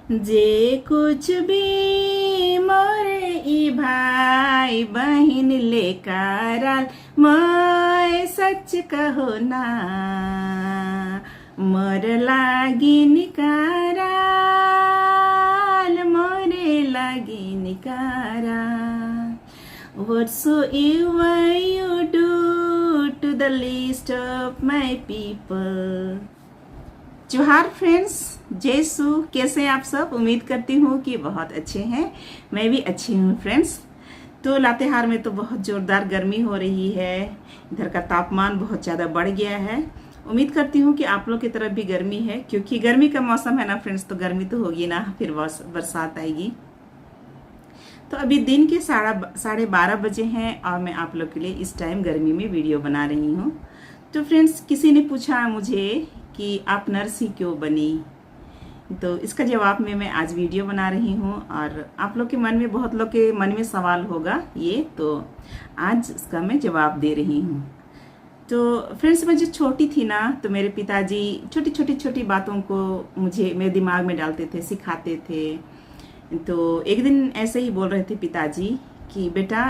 जे कुछ भी मोरे ई भाई बहिन लेकर मैं सच कहो ना मोर लागी निकाराल मोरे लागी निकारा whatsoever you do to the least of my people। जोहार फ्रेंड्स, जय सू। कैसे हैं आप सब? उम्मीद करती हूँ कि बहुत अच्छे हैं। मैं भी अच्छी हूँ फ्रेंड्स। तो लातेहार में तो बहुत ज़ोरदार गर्मी हो रही है। इधर का तापमान बहुत ज़्यादा बढ़ गया है। उम्मीद करती हूँ कि आप लोग की तरफ भी गर्मी है, क्योंकि गर्मी का मौसम है ना फ्रेंड्स, तो गर्मी तो होगी ना, फिर बरसात आएगी। तो अभी दिन के 12:30 बजे हैं और मैं आप लोग के लिए इस टाइम गर्मी में वीडियो बना रही हूँ। तो फ्रेंड्स, किसी ने पूछा मुझे कि आप नर्स ही क्यों बनी, तो इसका जवाब में मैं आज वीडियो बना रही हूँ। और आप लोग के मन में, बहुत लोग के मन में सवाल होगा ये, तो आज इसका मैं जवाब दे रही हूँ। तो फ्रेंड्स, मैं जब छोटी थी ना, तो मेरे पिताजी छोटी बातों को मेरे दिमाग में डालते थे, सिखाते थे। तो एक दिन ऐसे ही बोल रहे थे पिताजी कि बेटा,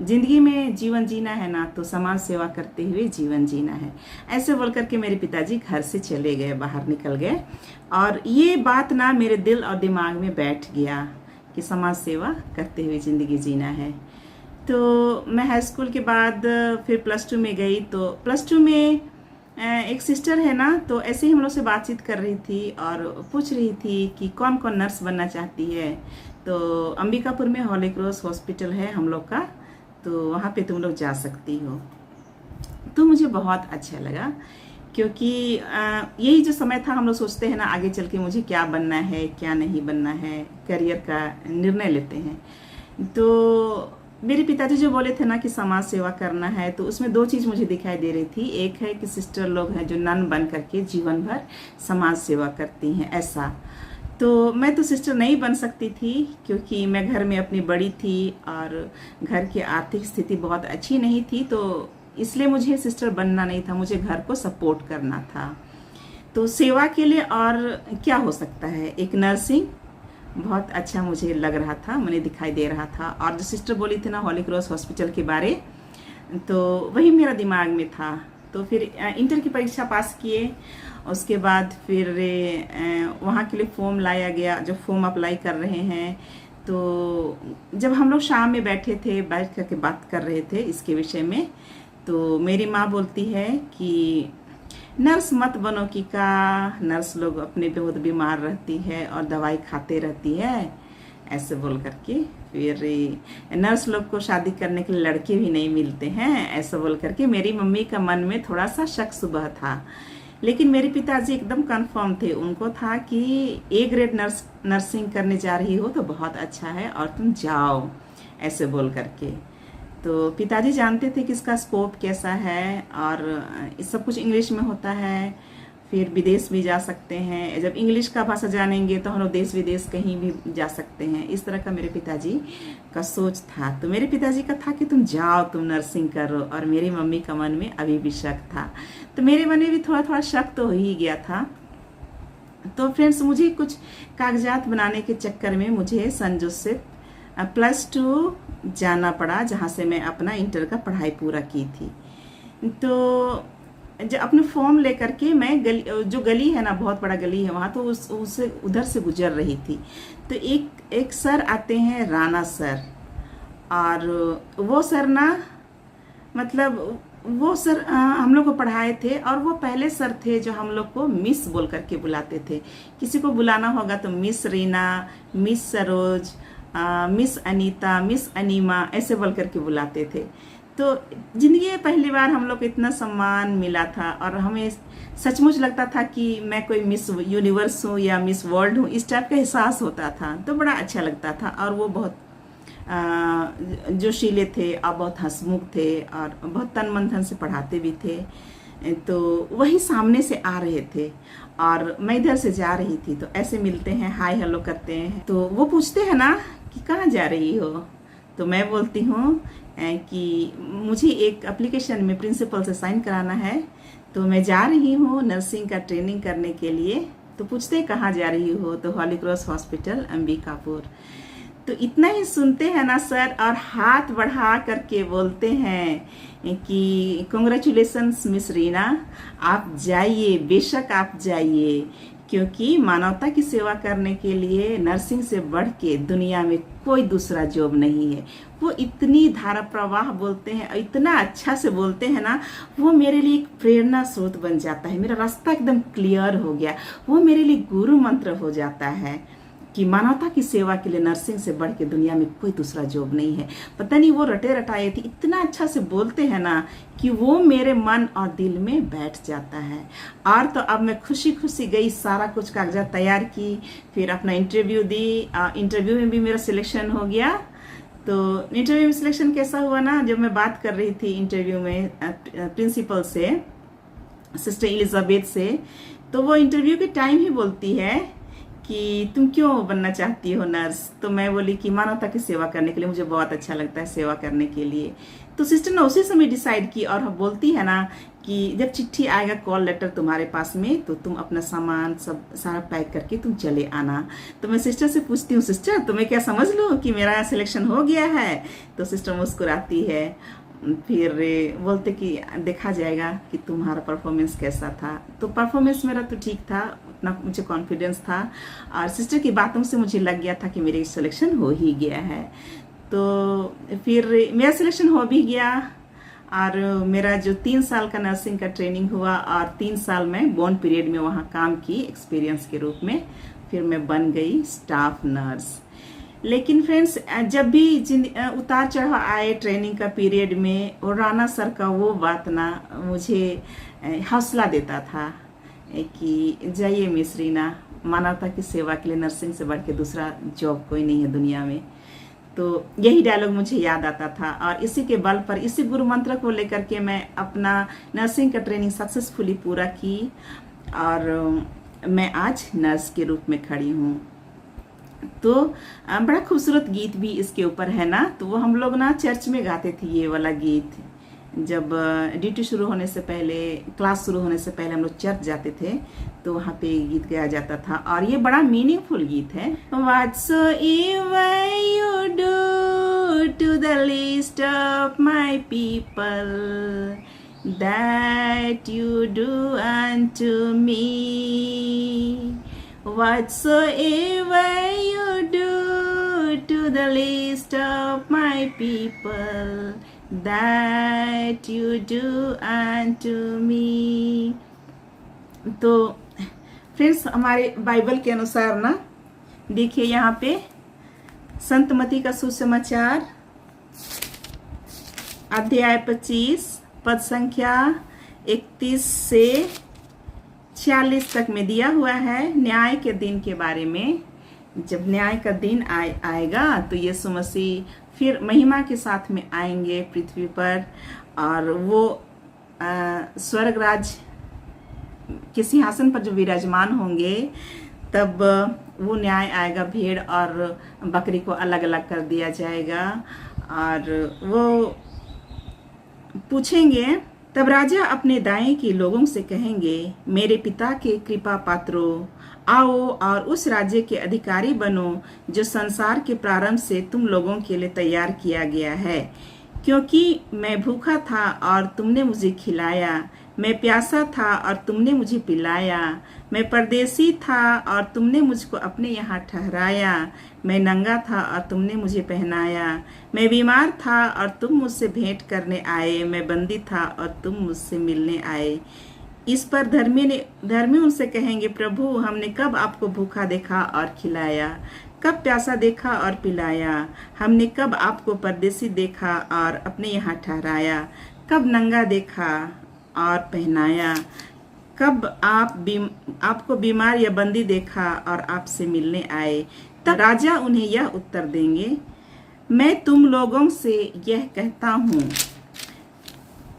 जिंदगी में जीवन जीना है ना, तो समाज सेवा करते हुए जीवन जीना है। ऐसे बोल करके मेरे पिताजी घर से चले गए, बाहर निकल गए। और ये बात ना मेरे दिल और दिमाग में बैठ गया कि समाज सेवा करते हुए ज़िंदगी जीना है। तो मैं हाई स्कूल के बाद फिर +2 में गई। तो +2 में एक सिस्टर है ना, तो ऐसे ही हम लोग से बातचीत कर रही थी और पूछ रही थी कि कौन कौन नर्स बनना चाहती है। तो अंबिकापुर में हॉली क्रॉस हॉस्पिटल है हम लोग का, तो वहाँ पे तुम लोग जा सकती हो। तो मुझे बहुत अच्छा लगा, क्योंकि यही जो समय था, हम लोग सोचते हैं ना आगे चल के मुझे क्या बनना है, क्या नहीं बनना है, करियर का निर्णय लेते हैं। तो मेरे पिताजी जो बोले थे ना कि समाज सेवा करना है, तो उसमें 2 चीज़ मुझे दिखाई दे रही थी। एक है कि सिस्टर लोग हैं जो नन बन करके जीवन भर समाज सेवा करती हैं, ऐसा। तो मैं तो सिस्टर नहीं बन सकती थी, क्योंकि मैं घर में अपनी बड़ी थी और घर की आर्थिक स्थिति बहुत अच्छी नहीं थी। तो इसलिए मुझे सिस्टर बनना नहीं था, मुझे घर को सपोर्ट करना था। तो सेवा के लिए और क्या हो सकता है, एक नर्सिंग बहुत अच्छा मुझे लग रहा था, मुझे दिखाई दे रहा था। और जो सिस्टर बोली थी ना हॉली क्रॉस हॉस्पिटल के बारे, तो वही मेरा दिमाग में था। तो फिर इंटर की परीक्षा पास किए, उसके बाद फिर वहाँ के लिए फॉर्म लाया गया, जो फॉर्म अप्लाई कर रहे हैं। तो जब हम लोग शाम में बैठ करके बात कर रहे थे इसके विषय में, तो मेरी माँ बोलती है कि नर्स मत बनो कि का, नर्स लोग अपने बहुत बीमार रहती है और दवाई खाते रहती है, ऐसे बोल करके। फिर नर्स लोग को शादी करने के लिए लड़के भी नहीं मिलते हैं, ऐसे बोल करके मेरी मम्मी का मन में थोड़ा सा शक सुबह था। लेकिन मेरे पिताजी एकदम कंफर्म थे, उनको था कि A ग्रेड नर्सिंग करने जा रही हो तो बहुत अच्छा है और तुम जाओ, ऐसे बोल करके। तो पिताजी जानते थे कि इसका स्कोप कैसा है, और सब कुछ इंग्लिश में होता है, फिर विदेश भी जा सकते हैं। जब इंग्लिश का भाषा जानेंगे तो हम लोग देश विदेश कहीं भी जा सकते हैं, इस तरह का मेरे पिताजी का सोच था। तो मेरे पिताजी का था कि तुम जाओ, तुम नर्सिंग करो, और मेरी मम्मी का मन में अभी भी शक था। तो मेरे मन में भी थोड़ा शक तो हो ही गया था। तो फ्रेंड्स, मुझे कुछ कागजात बनाने के चक्कर में मुझे सन जोसेफ +2 जाना पड़ा, जहाँ से मैं अपना इंटर का पढ़ाई पूरा की थी। तो जब अपने फॉर्म लेकर के मैं जो गली है ना, बहुत बड़ा गली है वहाँ, तो उससे उधर से गुजर रही थी। तो एक सर आते हैं, राणा सर। और वो सर ना, मतलब वो सर हम लोग को पढ़ाए थे, और वो पहले सर थे जो हम लोग को मिस बोल करके बुलाते थे। किसी को बुलाना होगा तो miss Reena, miss Saroj, miss Anita, miss Anima, ऐसे बोल करके बुलाते थे। तो जिंदगी में पहली बार हम लोग को इतना सम्मान मिला था, और हमें सचमुच लगता था कि मैं कोई मिस यूनिवर्स हूँ या मिस वर्ल्ड हूँ, इस टाइप का एहसास होता था। तो बड़ा अच्छा लगता था। और वो बहुत जोशीले थे और बहुत हंसमुख थे, और बहुत तन मन धन से पढ़ाते भी थे। तो वही सामने से आ रहे थे और मैं इधर से जा रही थी। तो ऐसे मिलते हैं, हाय हेलो करते हैं। तो वो पूछते हैं ना कि कहाँ जा रही हो, तो मैं बोलती हूँ कि मुझे एक एप्लीकेशन में प्रिंसिपल से साइन कराना है, तो मैं जा रही हूँ नर्सिंग का ट्रेनिंग करने के लिए। तो पूछते कहाँ जा रही हो, तो हॉली क्रॉस हॉस्पिटल अंबिकापुर। तो इतना ही सुनते हैं ना सर, और हाथ बढ़ा करके बोलते हैं कि कॉन्ग्रेचुलेसन्स मिस रीना, आप जाइए, बेशक आप जाइए, क्योंकि मानवता की सेवा करने के लिए नर्सिंग से बढ़ के दुनिया में कोई दूसरा जॉब नहीं है। वो इतनी धारा प्रवाह बोलते हैं, इतना अच्छा से बोलते हैं ना, वो मेरे लिए एक प्रेरणा स्रोत बन जाता है। मेरा रास्ता एकदम क्लियर हो गया, वो मेरे लिए गुरु मंत्र हो जाता है कि मानवता की सेवा के लिए नर्सिंग से बढ़ के दुनिया में कोई दूसरा जॉब नहीं है। पता नहीं वो रटे रटाए थी, इतना अच्छा से बोलते हैं ना कि वो मेरे मन और दिल में बैठ जाता है। और तो अब मैं खुशी खुशी गई, सारा कुछ कागजात तैयार की, फिर अपना इंटरव्यू दी। इंटरव्यू में भी मेरा सिलेक्शन हो गया। तो इंटरव्यू में सिलेक्शन कैसा हुआ ना, जब मैं बात कर रही थी इंटरव्यू में प्रिंसिपल से, सिस्टर एलिजाबेथ से, तो वो इंटरव्यू के टाइम ही बोलती है कि तुम क्यों बनना चाहती हो नर्स। तो मैं बोली कि मानवता की सेवा करने के लिए, मुझे बहुत अच्छा लगता है सेवा करने के लिए। तो सिस्टर ने उसी समय डिसाइड की, और बोलती है ना कि जब चिट्ठी आएगा, कॉल लेटर तुम्हारे पास में, तो तुम अपना सामान सब सारा पैक करके तुम चले आना। तो मैं सिस्टर से पूछती हूँ, सिस्टर तुम्हें क्या समझ लो कि मेरा सिलेक्शन हो गया है? तो सिस्टर मुस्कुराती है, फिर बोलते कि देखा जाएगा कि तुम्हारा परफॉर्मेंस कैसा था। तो परफॉर्मेंस मेरा तो ठीक था, उतना मुझे कॉन्फिडेंस था, और सिस्टर की बातों से मुझे लग गया था कि मेरे सिलेक्शन हो ही गया है। तो फिर मेरा सिलेक्शन हो भी गया, और मेरा जो 3 साल का नर्सिंग का ट्रेनिंग हुआ, और 3 साल मैं बॉन्ड पीरियड में वहाँ काम की एक्सपीरियंस के रूप में, फिर मैं बन गई स्टाफ नर्स। लेकिन फ्रेंड्स, जब भी उतार चढ़ाव आए ट्रेनिंग का पीरियड में, और राणा सर का वो बात ना मुझे हौसला देता था कि जाइए मिस रीना, मानवता की सेवा के लिए नर्सिंग से बढ़ के दूसरा जॉब कोई नहीं है दुनिया में। तो यही डायलॉग मुझे याद आता था, और इसी के बल पर, इसी गुरु मंत्र को लेकर के मैं अपना नर्सिंग का ट्रेनिंग सक्सेसफुली पूरा की, और मैं आज नर्स के रूप में खड़ी हूँ। तो बड़ा खूबसूरत गीत भी इसके ऊपर है ना, तो वो हम लोग ना चर्च में गाते थे ये वाला गीत। जब ड्यूटी शुरू होने से पहले, क्लास शुरू होने से पहले हम लोग चर्च जाते थे, तो वहाँ पे गीत गाया जाता था, और ये बड़ा मीनिंगफुल गीत है। Whatsoever you do to the least of my people, that you do unto me. Whatsoever you do to the least of my people, that you do unto me. तो फ्रेंड्स, हमारे बाइबल के अनुसार ना, देखिए यहाँ पे संत मत्ती का सुसमाचार अध्याय 25 पद संख्या 31 से 46 तक में दिया हुआ है न्याय के दिन के बारे में। जब न्याय का दिन आएगा तो यीशु मसीह फिर महिमा के साथ में आएंगे पृथ्वी पर, और वो स्वर्ग राज के सिंहासन पर जो विराजमान होंगे, तब वो न्याय आएगा। भेड़ और बकरी को अलग अलग कर दिया जाएगा, और वो पूछेंगे, तब राजा अपने दाएं के लोगों से कहेंगे, मेरे पिता के कृपा पात्रों, आओ और उस राज्य के अधिकारी बनो जो संसार के प्रारंभ से तुम लोगों के लिए तैयार किया गया है। क्योंकि मैं भूखा था और तुमने मुझे खिलाया, मैं प्यासा था और तुमने मुझे पिलाया, मैं परदेसी था और तुमने मुझको अपने यहाँ ठहराया, मैं नंगा था और तुमने मुझे पहनाया, मैं बीमार था और तुम मुझसे भेंट करने आए, मैं बंदी था और तुम मुझसे मिलने आए। इस पर धर्मी उनसे कहेंगे, प्रभु हमने कब आपको भूखा देखा और खिलाया, कब प्यासा देखा और पिलाया, हमने कब आपको परदेसी देखा और अपने यहाँ ठहराया, कब नंगा देखा और पहनाया, कब आपको बीमार या बंदी देखा और आपसे मिलने आए। तब राजा उन्हें यह उत्तर देंगे, मैं तुम लोगों से यह कहता हूँ,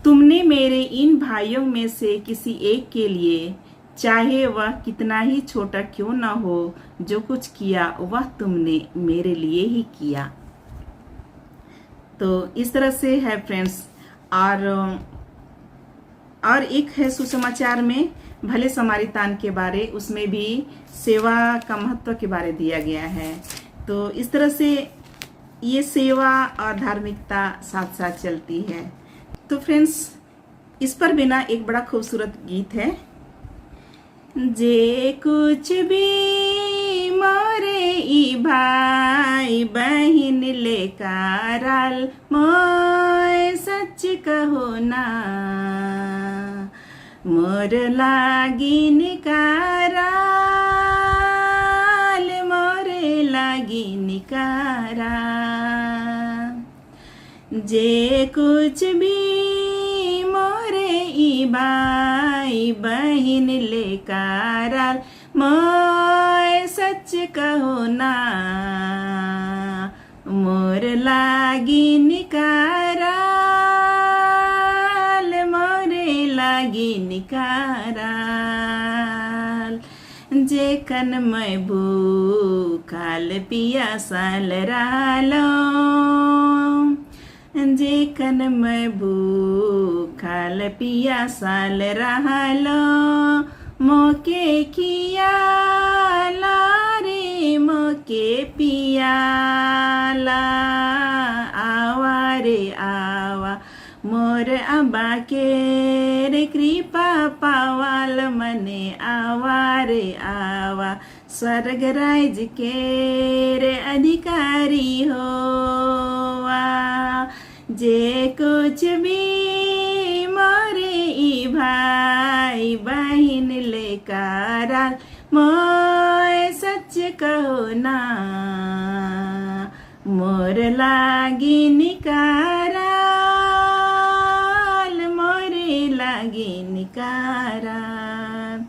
तुमने मेरे इन भाइयों में से किसी एक के लिए, चाहे वह कितना ही छोटा क्यों न हो, जो कुछ किया वह तुमने मेरे लिए ही किया। तो इस तरह से है फ्रेंड्स। और एक है सुसमाचार में भले समारितान के बारे, उसमें भी सेवा का महत्व के बारे दिया गया है। तो इस तरह से ये सेवा और धार्मिकता साथ साथ चलती है। तो फ्रेंड्स, इस पर बिना एक बड़ा खूबसूरत गीत है। जे कुछ भी मोरे ई भाई बहिन लेकाराल, मोय सच कहो ना, मोर लागी निकाराल, मोरे लागी निकाराल। जे कुछ भी मोरे ई भाई बहिन लेकाराल, मोय सच कहो ना, मोर लागी निकाराल, मोरे लागी निकाराल। जे कन मैं भूखाल पियासाल रालो, जे कन मैं भूखाल पियासाल रहलो, मोके खियाला रे मोके पियाला, आवा रे आवा मोर अबा के रे कृपा पावाल मने, आवा रे आवा स्वर्ग राज के रे अधिकारी होवा। जे कुछ भी मोरे ई भाई बहिन लेकाराल, मोय सच कहो ना, मोर लागी निकाराल, मोरे लागी निकाराल।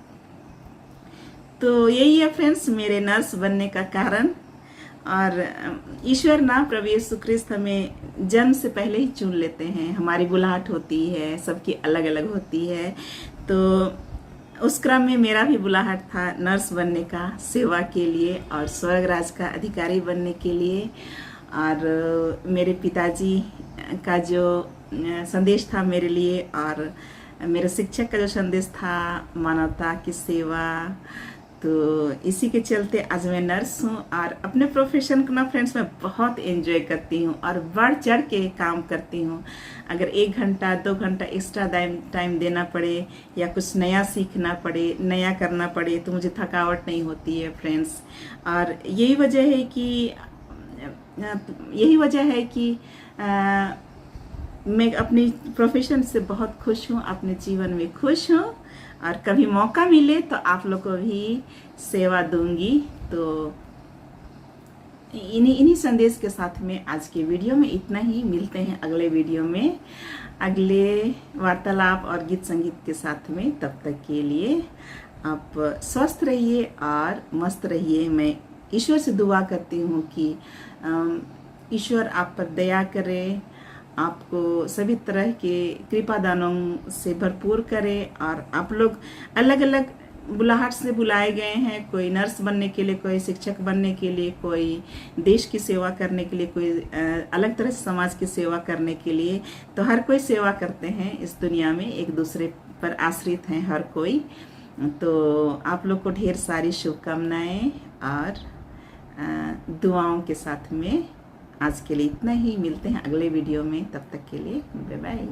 तो यही है फ्रेंड्स मेरे नर्स बनने का कारण। और ईश्वर ना, प्रभु यीशु ख्रिस्त हमें जन्म से पहले ही चुन लेते हैं। हमारी बुलाहट होती है, सबकी अलग अलग होती है। तो उस क्रम में मेरा भी बुलाहट था नर्स बनने का, सेवा के लिए और स्वर्ग राज का अधिकारी बनने के लिए। और मेरे पिताजी का जो संदेश था मेरे लिए, और मेरे शिक्षक का जो संदेश था मानवता की सेवा, तो इसी के चलते आज मैं नर्स हूँ। और अपने प्रोफेशन को ना फ्रेंड्स मैं बहुत एंजॉय करती हूँ और बढ़ चढ़ के काम करती हूँ। अगर 1 घंटा 2 घंटा एक्स्ट्रा टाइम देना पड़े या कुछ नया सीखना पड़े, नया करना पड़े, तो मुझे थकावट नहीं होती है फ्रेंड्स। और यही वजह है कि मैं अपनी प्रोफेशन से बहुत खुश हूँ, अपने जीवन में खुश हूँ। और कभी मौका मिले तो आप लोग को भी सेवा दूंगी। तो इन्हीं संदेश के साथ में आज के वीडियो में इतना ही। मिलते हैं अगले वीडियो में, अगले वार्तालाप और गीत संगीत के साथ में। तब तक के लिए आप स्वस्थ रहिए और मस्त रहिए। मैं ईश्वर से दुआ करती हूँ कि ईश्वर आप पर दया करे, आपको सभी तरह के कृपा दानों से भरपूर करे। और आप लोग अलग अलग बुलाहट से बुलाए गए हैं, कोई नर्स बनने के लिए, कोई शिक्षक बनने के लिए, कोई देश की सेवा करने के लिए, कोई अलग तरह से समाज की सेवा करने के लिए। तो हर कोई सेवा करते हैं इस दुनिया में, एक दूसरे पर आश्रित हैं हर कोई। तो आप लोग को ढेर सारी शुभकामनाएं और दुआओं के साथ में आज के लिए इतना ही। मिलते हैं अगले वीडियो में, तब तक के लिए बाय बाय।